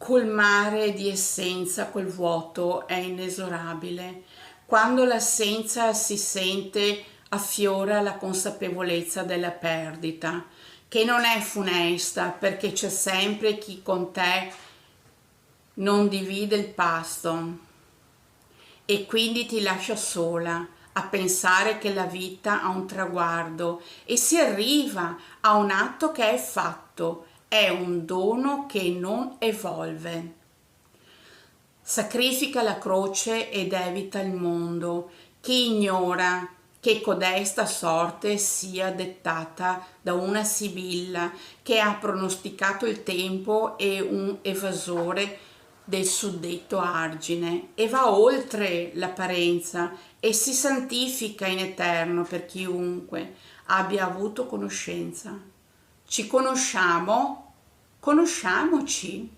Col mare di essenza, quel vuoto è inesorabile. Quando l'assenza si sente, affiora la consapevolezza della perdita, che non è funesta perché c'è sempre chi con te non divide il pasto e quindi ti lascia sola a pensare che la vita ha un traguardo e si arriva a un atto che è fatto, è un dono che non evolve. Sacrifica la croce ed evita il mondo. Chi ignora che codesta sorte sia dettata da una sibilla che ha pronosticato il tempo e un evasore del suddetto argine e va oltre l'apparenza e si santifica in eterno per chiunque abbia avuto conoscenza. Ci conosciamo? Conosciamoci.